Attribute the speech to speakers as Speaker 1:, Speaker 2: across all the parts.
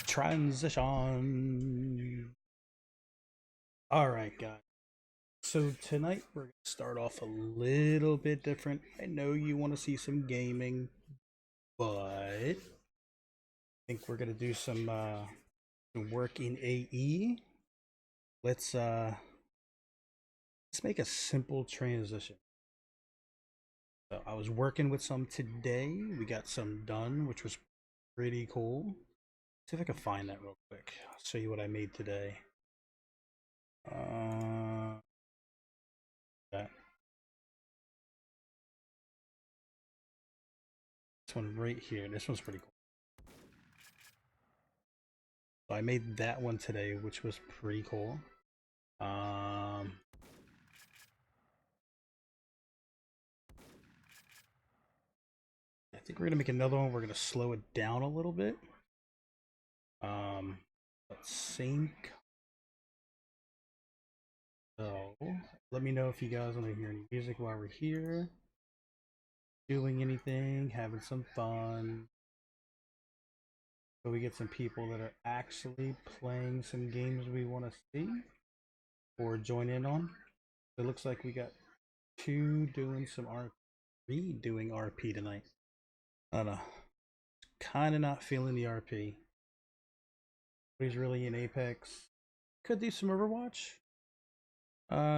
Speaker 1: Transition. All right, guys. So tonight we're gonna start off a little bit different. I know you want to see some gaming, but I think we're gonna do some work in AE. Let's make a simple transition. So I was working with some today. We got some done, which was pretty cool. See if I can find that real quick. I'll show you what I made today. That this one right here. This one's pretty cool. So I made that one today, which was pretty cool. I think we're gonna make another one. We're gonna slow it down a little bit. Let's sync. So let me know if you guys want to hear any music while we're here. Doing anything, having some fun. So we get some people that are actually playing some games we want to see or join in on. It looks like we got two doing some RP, doing RP tonight. I don't know. Kind of not feeling the RP. He's really in Apex. Could do some Overwatch.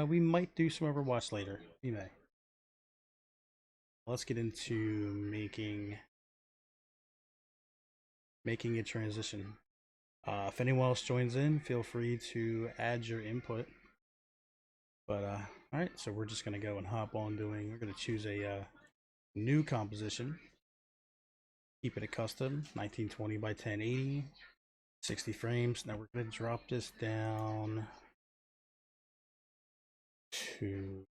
Speaker 1: We might do some Overwatch later. We may. Let's get into making a transition. If anyone else joins in, feel free to add your input. But all right, so we're just gonna go and hop on doing. We're gonna choose a new composition. Keep it a custom, 1920 by 1080, 60 frames. Now we're gonna drop this down to,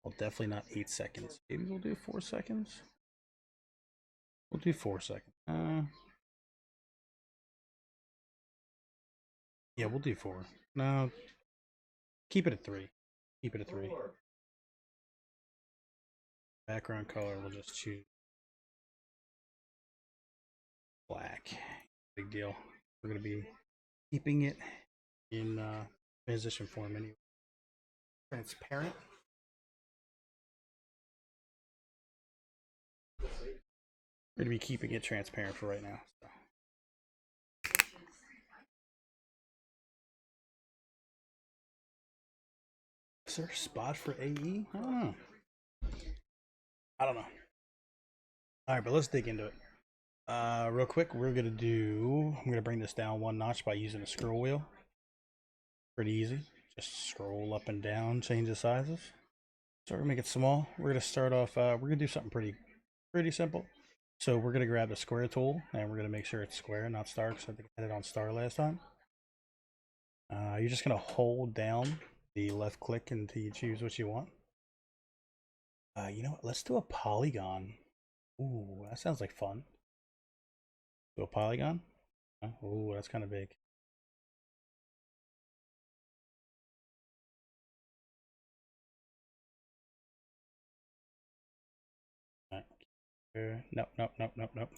Speaker 1: well, definitely not 8 seconds. Maybe we'll do 4 seconds. We'll do 4 seconds. Yeah, we'll do 4. No, keep it at 3. Keep it at 3. Background color, we'll just choose black. Big deal. We're gonna be keeping it in transition form anyway. Transparent. We're gonna be keeping it transparent for right now. So. Is there a spot for AE? I don't know. All right, but let's dig into it. Real quick, I'm gonna bring this down one notch by using a scroll wheel. Pretty easy. Just scroll up and down, change the sizes. So we're gonna make it small. We're gonna start off. We're gonna do something pretty simple. So we're gonna grab the square tool and we're gonna make sure it's square, not star, because I think I had it on star last time. You're just gonna hold down the left click until you choose what you want. You know what? Let's do a polygon. Ooh, that sounds like fun. Do a polygon. Ooh, that's kind of big. Nope, nope, nope, nope, nope.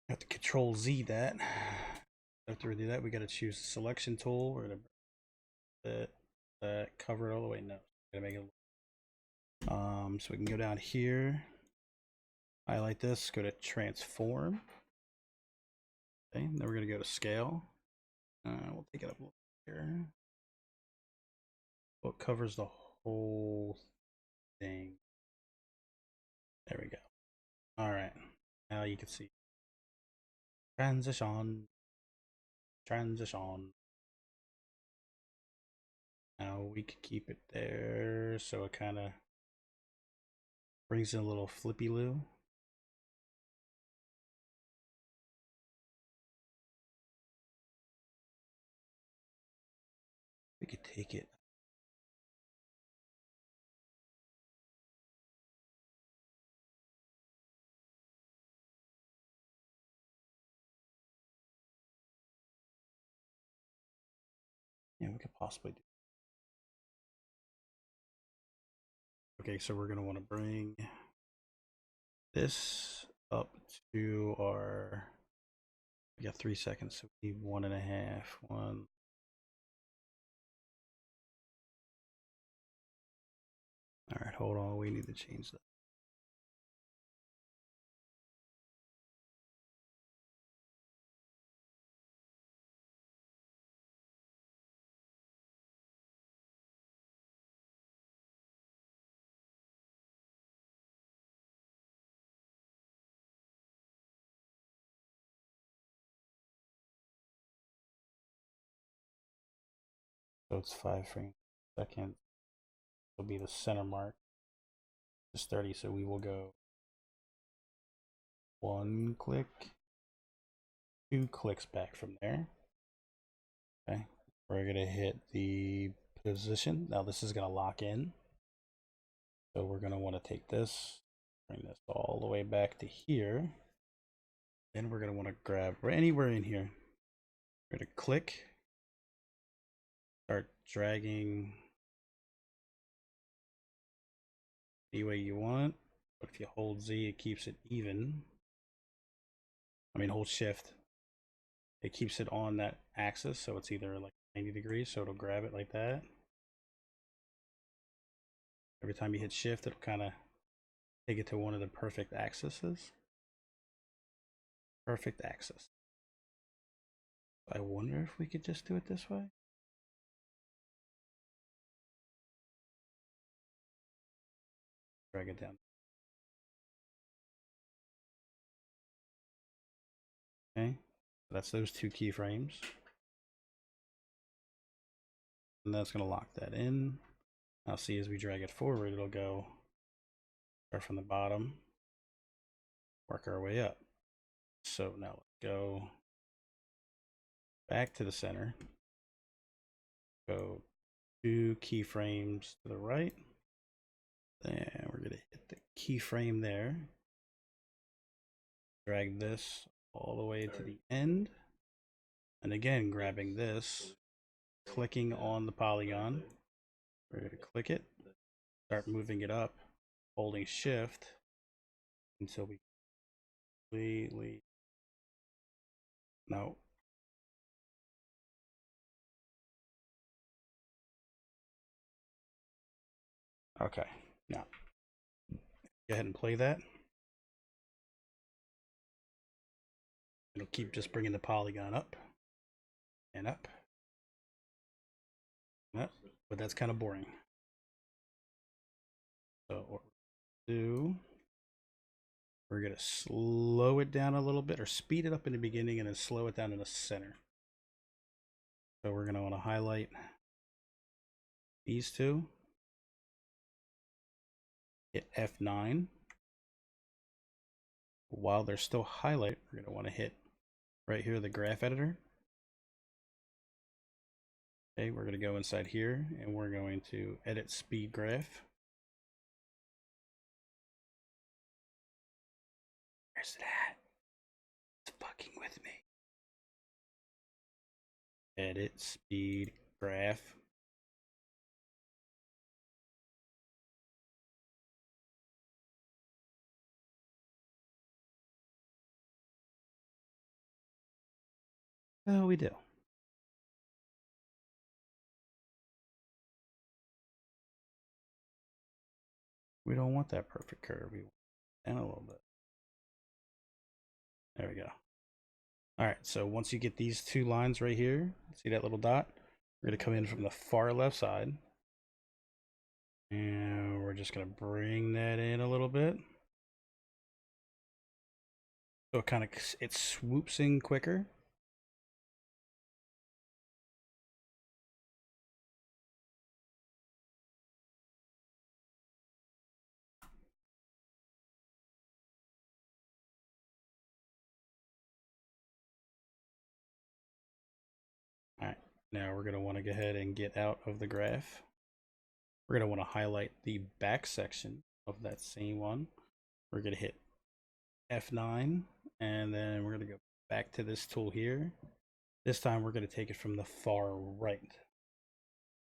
Speaker 1: Have to Control Z that. After we do that, we got to choose the selection tool. We're gonna cover it all the way. No, gotta make it. So we can go down here, highlight this, go to transform. Okay, then we're gonna go to scale. We'll take it up a little here. So it covers the whole thing. There we go. All right, now you can see transition. Now we could keep it there so it kind of brings in a little flippy loo. We could take it. Yeah, we could possibly do. Okay, so we're going to want to bring this up to our, we got 3 seconds, so we need 1.5, one. All right, hold on, we need to change that. So it's 5 frames per second. Will be the center mark. It's 30, so we will go 1 click, 2 clicks back from there. Okay, we're gonna hit the position. Now this is gonna lock in. So we're gonna want to take this, bring this all the way back to here. Then we're gonna want to grab anywhere in here. We're gonna click, start dragging any way you want. But if you hold Z, it keeps it even. I mean, hold Shift. It keeps it on that axis, so it's either like 90 degrees, so it'll grab it like that. Every time you hit Shift, it'll kind of take it to one of the perfect axes. Perfect axis. I wonder if we could just do it this way. Drag it down. Okay, so that's those 2 keyframes. And that's going to lock that in. Now see, as we drag it forward, it'll go start from the bottom, work our way up. So now let's go back to the center, go 2 keyframes to the right. Then we're going to hit the keyframe there, drag this all the way to the end, and again grabbing this, clicking on the polygon. We're going to click it, start moving it up, holding Shift until we completely, no. Okay, now go ahead and play that. It'll keep just bringing the polygon up and up and up, but that's kind of boring. So what we're going to do, we're going to slow it down a little bit, or speed it up in the beginning and then slow it down in the center. So we're going to want to highlight these 2, hit F9. While they're still highlighted, we're going to want to hit right here the graph editor. Okay, we're going to go inside here and we're going to edit speed graph. Where's it at? It's fucking with me. Edit speed graph. Oh, we do. We don't want that perfect curve. We want it down a little bit. There we go. All right, so once you get these 2 lines right here, see that little dot? We're going to come in from the far left side. And we're just going to bring that in a little bit. So it swoops in quicker. All right, now we're going to want to go ahead and get out of the graph. We're going to want to highlight the back section of that same one. We're going to hit F9, and then we're going to go back to this tool here. This time we're going to take it from the far right.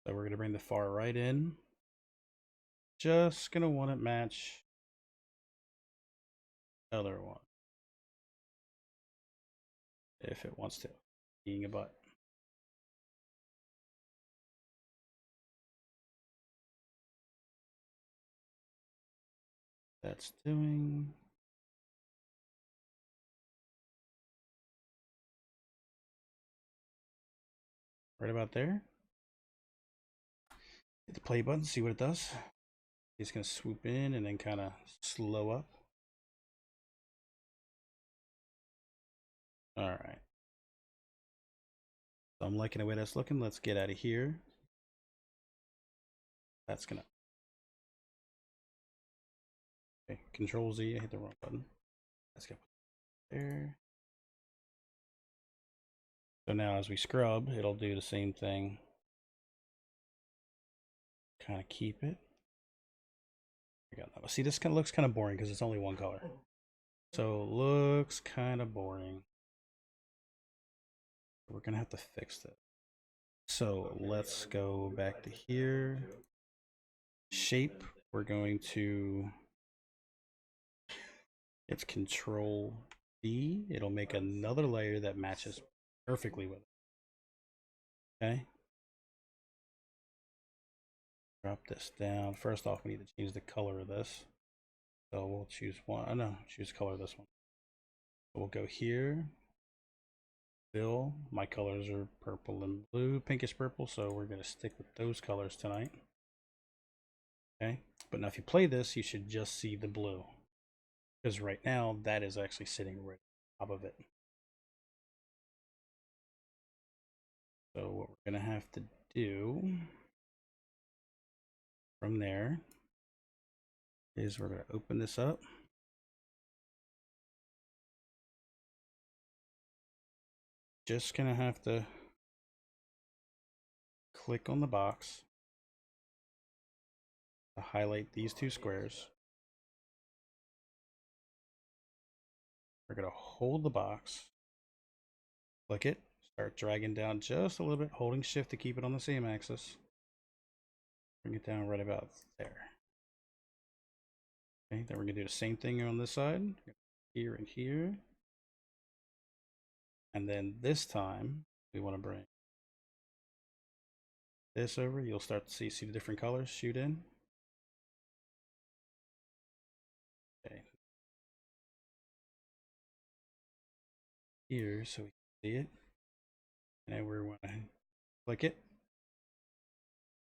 Speaker 1: So we're going to bring the far right in, just gonna want it match the other one if it wants to. Being a butt. That's doing. Right about there. Hit the play button, see what it does. It's gonna swoop in and then kind of slow up. All right. So I'm liking the way that's looking. Let's get out of here. That's gonna. Okay, Control Z. I hit the wrong button. Let's go there. So now as we scrub, it'll do the same thing. Kind of keep it. I got that. See, this kind of looks kind of boring because it's only one color. So looks kind of boring. We're gonna have to fix that. So let's go back to here. Shape. We're going to. It's Control D. It'll make another layer that matches perfectly with it. Okay. Drop this down. First off, we need to change the color of this. So we'll choose one. Oh no, choose color of this one. So we'll go here. Fill. My colors are purple and blue, pinkish purple. So we're gonna stick with those colors tonight. Okay. But now if you play this, you should just see the blue. Because right now that is actually sitting right on top of it. So what we're gonna have to do from there is we're going to open this up. Just going to have to click on the box to highlight these two squares. We're going to hold the box, click it, start dragging down just a little bit, holding shift to keep it on the same axis. Bring it down right about there. Okay, then we're going to do the same thing on this side, here and here. And then this time, we want to bring this over. You'll start to see the different colors shoot in. Okay. Here, so we can see it. And then we're going to click it,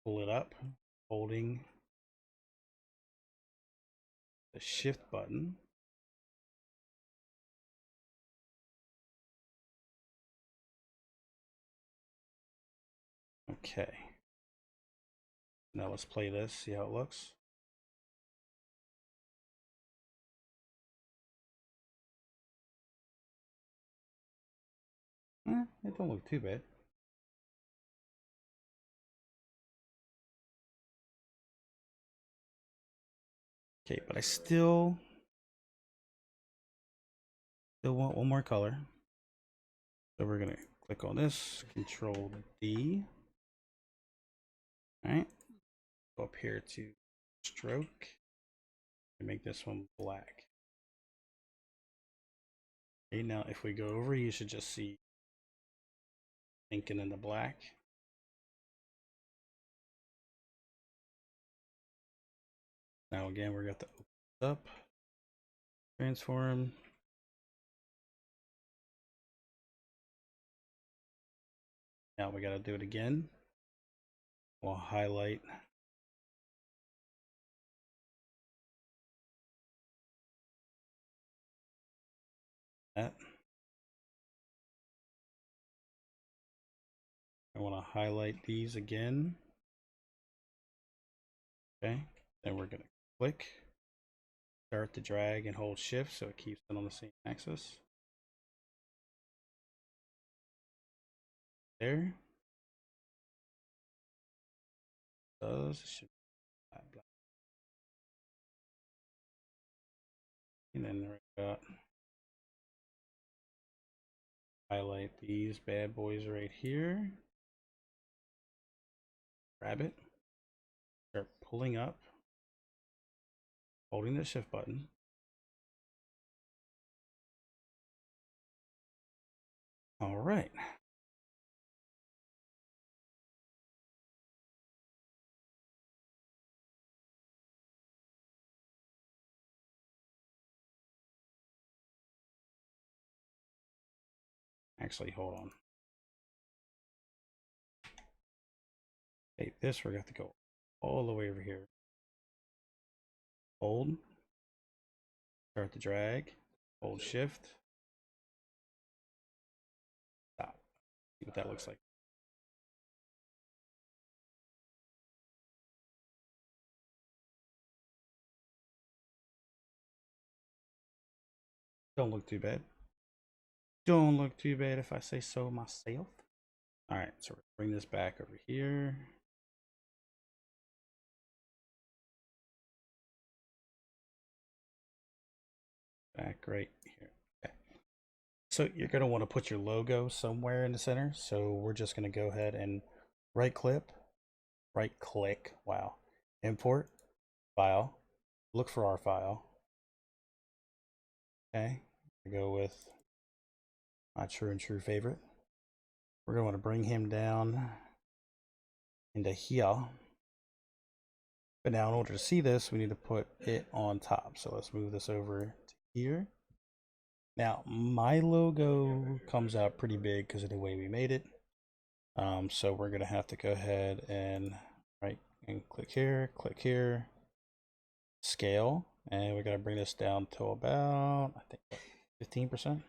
Speaker 1: pull it up, holding the shift button. Okay. Now let's play this, see how it looks. It don't look too bad. Okay, but I still want one more color. So we're gonna click on this, Control D. All right, go up here to stroke and make this one black. Okay, now if we go over, you should just see pink and then the black. Now again, we're going to open it up, transform. Now we got to do it again. We'll highlight that. I want to highlight these again. Okay, then we're going to click, start to drag and hold shift so it keeps it on the same axis. There. Does should black. And then we got highlight these bad boys right here. Grab it. Start pulling up. holding the shift button. All right. Actually, hold on. Hey, this we're going to have to go all the way over here. Hold. Start the drag. Hold shift. Stop. See what that looks like. Don't look too bad. Don't look too bad if I say so myself. All right, so we're bring this back over here. Back right here. Okay. So you're going to want to put your logo somewhere in the center. So we're just going to go ahead and right click, wow, import, file, look for our file. Okay, go with my true and true favorite. We're going to bring him down into here. But now in order to see this, we need to put it on top. So let's move this over to here. Now my logo comes out pretty big because of the way we made it. So we're gonna have to go ahead and click here, scale, and we're gonna bring this down to about, I think, 15%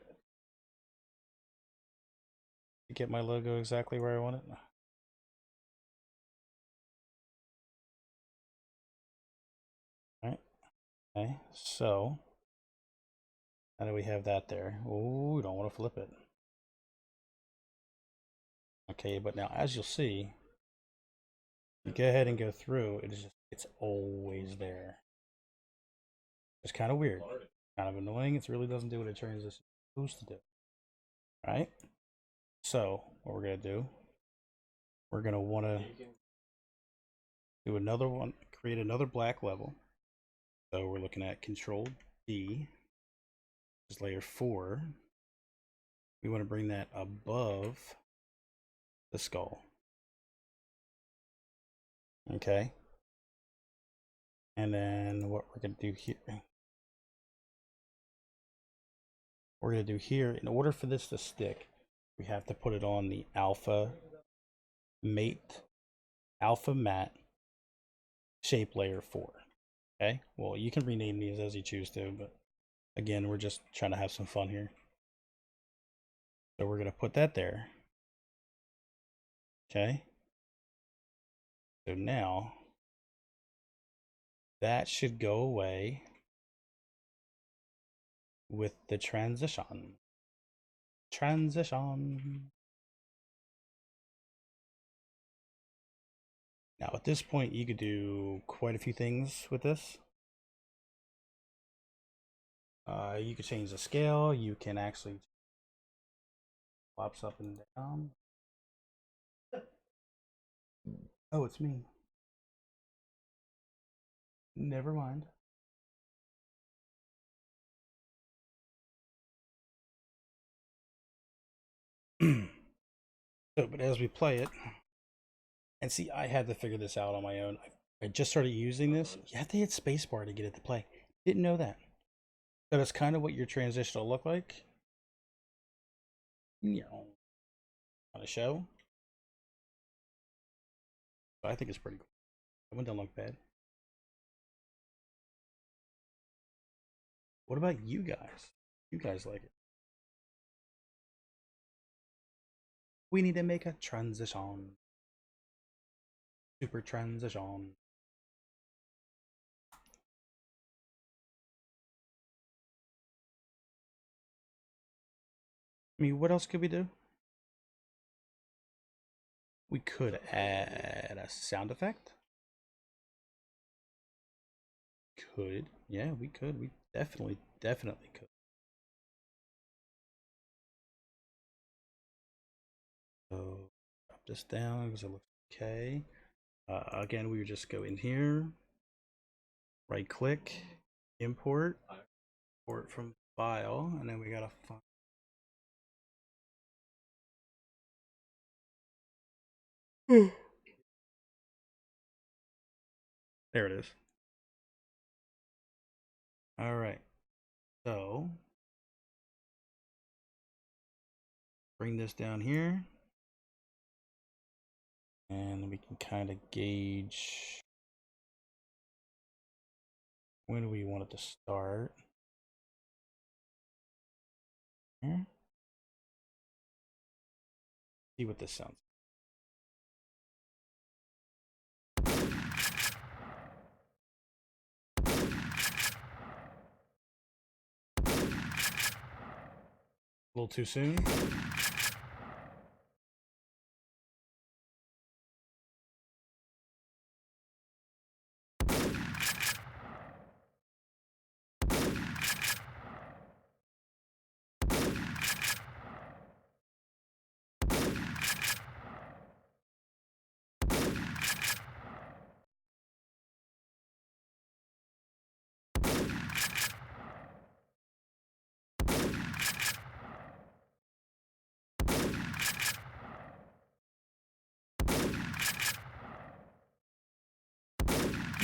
Speaker 1: to get my logo exactly where I want it. All right. Okay. So now that we have that there, oh, we don't want to flip it. Okay, but now as you'll see, you go ahead and go through, it's always there. It's kind of weird, kind of annoying. It really doesn't do what it transition is supposed to do. All right. So what we're gonna do, we're gonna want to do another one, create another black level. So we're looking at Control D, is layer 4. We want to bring that above the skull. Okay. And then what we're going to do here, in order for this to stick, we have to put it on the alpha matte shape layer 4. Okay. Well, you can rename these as you choose to, but again, we're just trying to have some fun here. So we're going to put that there. Okay. So now that should go away with the transition. Now at this point, you could do quite a few things with this. You could change the scale. You can actually pops up and down. Oh, it's me. Never mind. So, but as we play it, and see, I had to figure this out on my own. I just started using this. You have to hit spacebar to get it to play. Didn't know that. So that's kind of what your transition will look like. You know, on a show. But I think it's pretty cool. It wouldn't look bad. What about you guys? You guys like it? We need to make a transition. Super transition. I mean, what else could we do? We could add a sound effect. Could. Yeah, we could. We definitely could. So drop this down because it looks okay. Again, we would just go in here, right click, import from file, and then we gotta find. There it is. All right, so bring this down here, and we can kind of gauge when we want it to start. Here. See what this sounds a little too soon.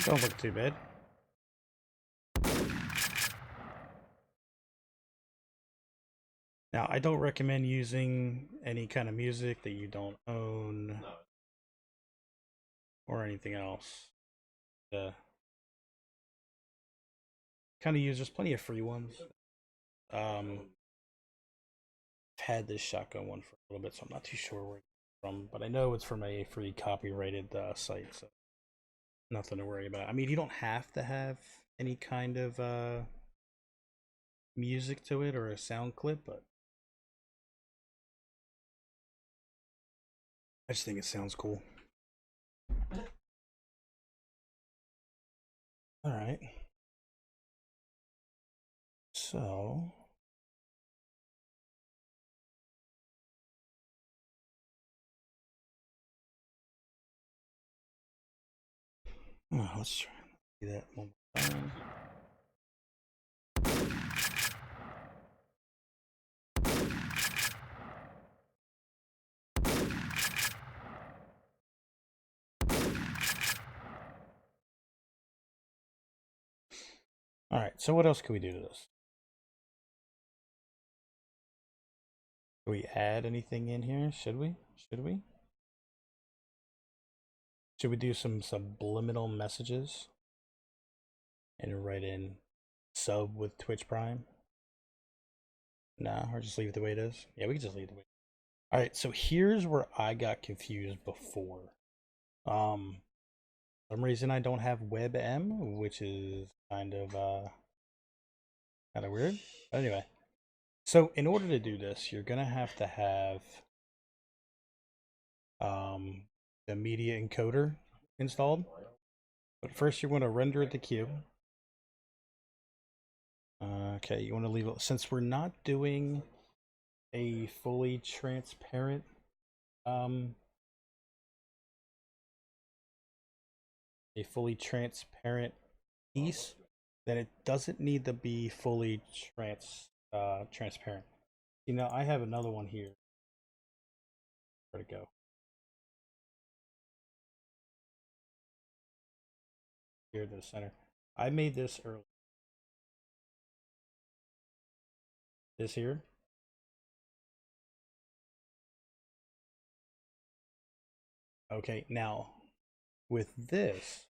Speaker 1: Don't look too bad. Now, I don't recommend using any kind of music that you don't own or anything else. Kind of use, there's plenty of free ones. I've had this shotgun one for a little bit, so I'm not too sure where it's from, but I know it's from a free copyrighted site, so nothing to worry about. I mean, you don't have to have any kind of music to it or a sound clip, but I just think it sounds cool. All right. So let's try that one more time. All right, so what else can we do to this? Do we add anything in here? Should we? Should we? Should we do some subliminal messages and write in sub with Twitch Prime? Nah, or just leave it the way it is? Yeah, we can just leave it the way. All right, so here's where I got confused before. For some reason I don't have WebM, which is kind of weird. But anyway, so in order to do this, you're gonna have to have the media encoder installed. But first, you're going to render it to queue. Okay, you want to leave it, since we're not doing a fully transparent piece, then it doesn't need to be fully transparent. You know, I have another one here. Where'd it go? Here to the center. I made this early. This here. Okay, now with this,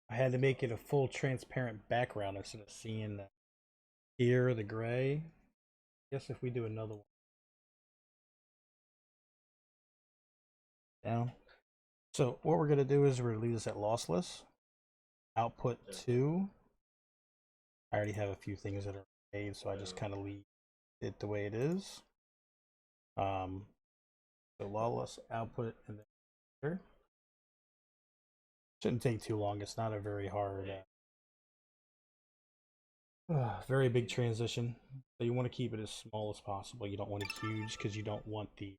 Speaker 1: I had to make it a full transparent background instead of seeing the here, the gray. I guess if we do another one down. So what we're gonna do is we're gonna leave this at lossless. Output 2. I already have a few things that are made, so I just kind of leave it the way it is. So lossless output and then here. Shouldn't take too long. It's not a very hard, very big transition. So you want to keep it as small as possible. You don't want it huge because you don't want the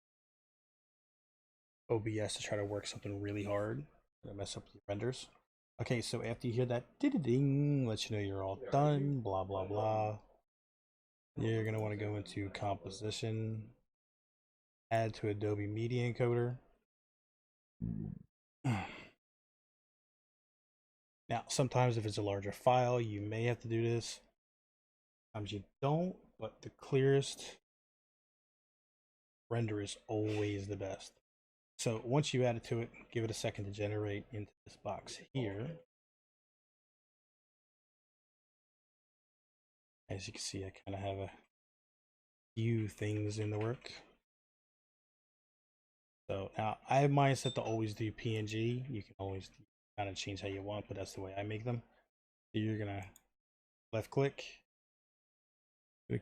Speaker 1: OBS to try to work something really hard and mess up the renders. Okay, so after you hear that ding, let you know you're all done, blah, blah, blah. You're going to want to go into composition, add to Adobe Media Encoder. Now, sometimes if it's a larger file, you may have to do this. Sometimes you don't, but the clearest render is always the best. So once you add it to it, give it a second to generate into this box here. As you can see, I kind of have a few things in the work. So now I have mine set to always do PNG. You can always kind of change how you want, but that's the way I make them. So you're gonna left click,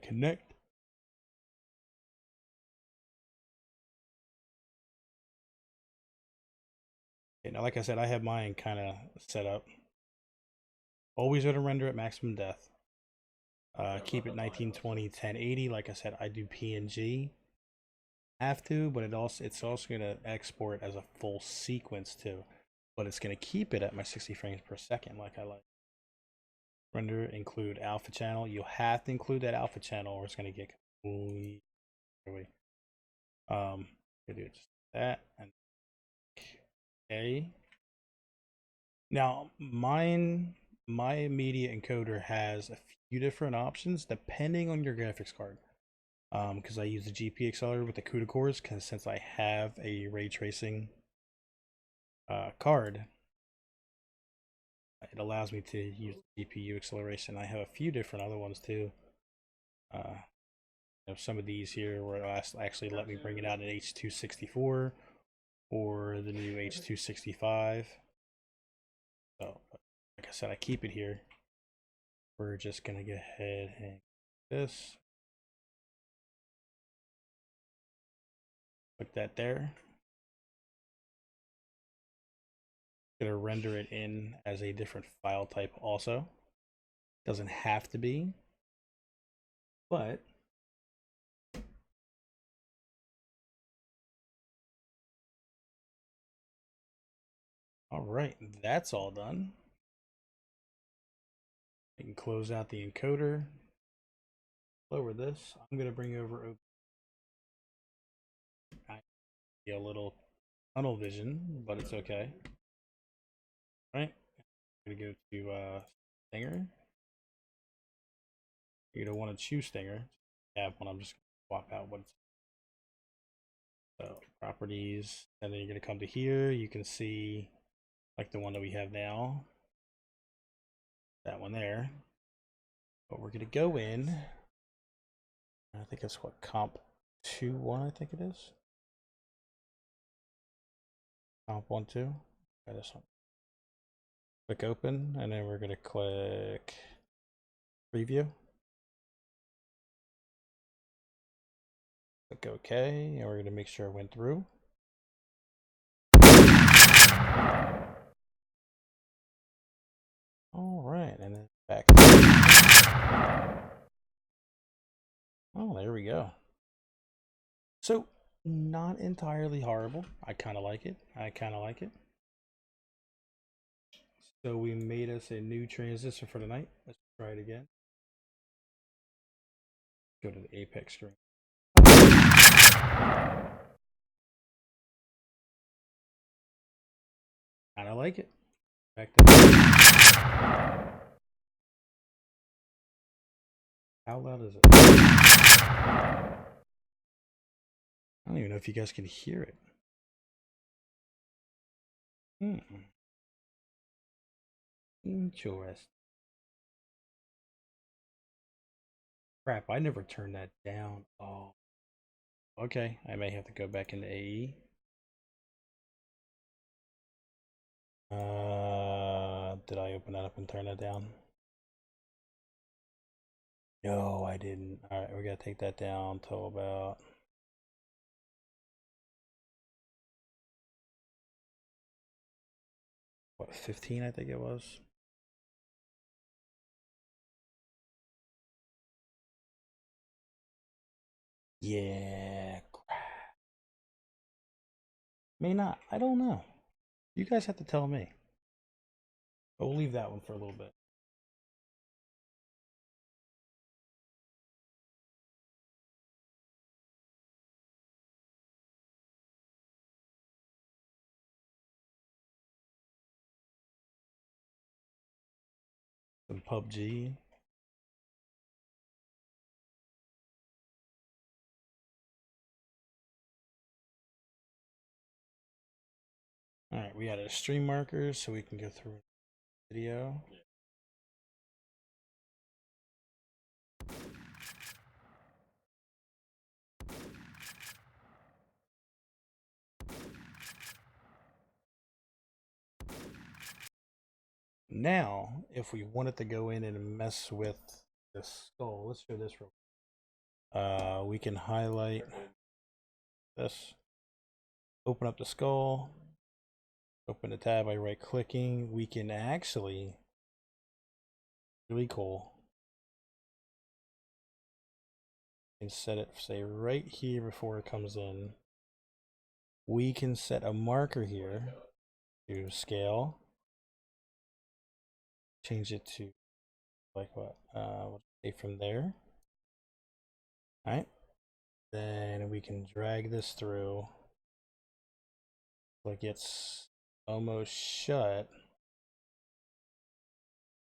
Speaker 1: connect. Okay, now like I said, I have mine kind of set up. Always gonna render at maximum depth. Keep it 1920 1080. Like I said, I do PNG. Have to, but it's also gonna export as a full sequence too. But it's gonna keep it at my 60 frames per second, like I like. Render include alpha channel. You have to include that alpha channel, or it's gonna get completely. Do just that and okay. Now my media encoder has a few different options depending on your graphics card. Because I use the GP accelerator with the CUDA cores, because since I have a ray tracing card, it allows me to use GPU acceleration. I have a few different other ones too. Some of these here where it'll actually let me bring it out at H264 or the new H265. So, like I said, I keep it here. We're just gonna go ahead and this. Put that there. Gonna render it in as a different file type also. Doesn't have to be, but all right, that's all done. I can close out the encoder. Lower this. I'm gonna bring over a little tunnel vision, but it's okay. All right, I'm gonna go to Stinger. You're gonna want to choose Stinger. Have one. I'm just gonna swap out what's so properties, and then you're gonna come to here. You can see like the one that we have now. That one there. But we're gonna go in. I think it's what comp 2.1. I think it is. Comp 1.2. Okay, this one. Click open, and then we're gonna click preview. Click OK, and we're gonna make sure it went through. All right, and then back. Oh, there we go. So, not entirely horrible. I kind of like it. So we made us a new transition for tonight. Let's try it again. Go to the Apex screen. Kind of like it. Back to how loud is it? I don't even know if you guys can hear it. Interesting. Crap, I never turned that down. Oh. Okay, I may have to go back into AE. Did I open that up and turn that down? No, I didn't. Alright, we gotta take that down till about what, 15 I think it was. Yeah, crap. May not. I don't know. You guys have to tell me. But we'll leave that one for a little bit. Some PUBG. All right, we added a stream marker so we can go through video. Now, if we wanted to go in and mess with the skull, let's show this real quick. We can highlight this, open up the skull, open the tab by right clicking. We can actually, really cool, and set it, say, right here before it comes in. We can set a marker here to scale, change it to like what? We'll say from there. All right. Then we can drag this through like it's almost shut,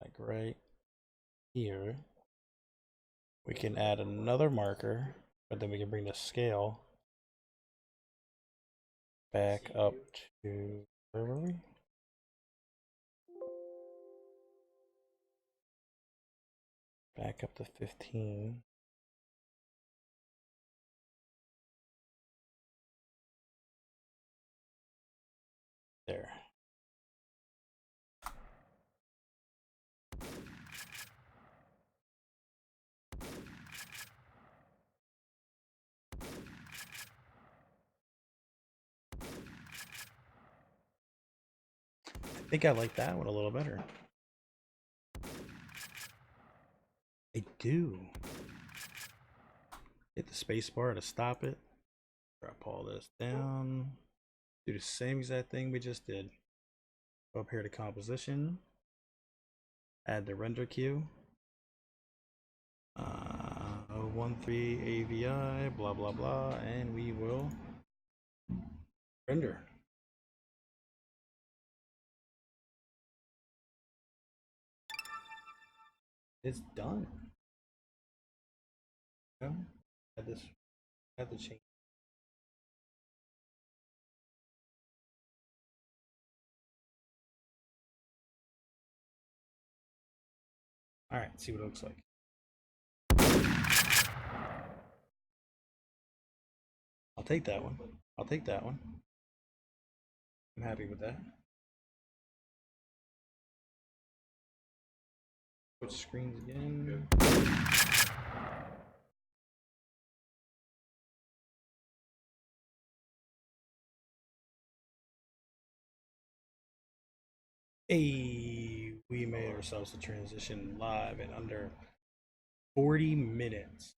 Speaker 1: like right here. We can add another marker, but then we can bring the scale back up to, where were we? Back up to 15. There. I think I like that one a little better. I do. Hit the space bar to stop it. Drop all this down. Do the same exact thing we just did. Go up here to composition. Add the render queue. 13 AVI, blah blah blah, and we will render. It's done. Add this. Add the change. All right, see what it looks like. I'll take that one. I'll take that one. I'm happy with that. Switch screens again. Hey, we made ourselves a transition live in under 40 minutes.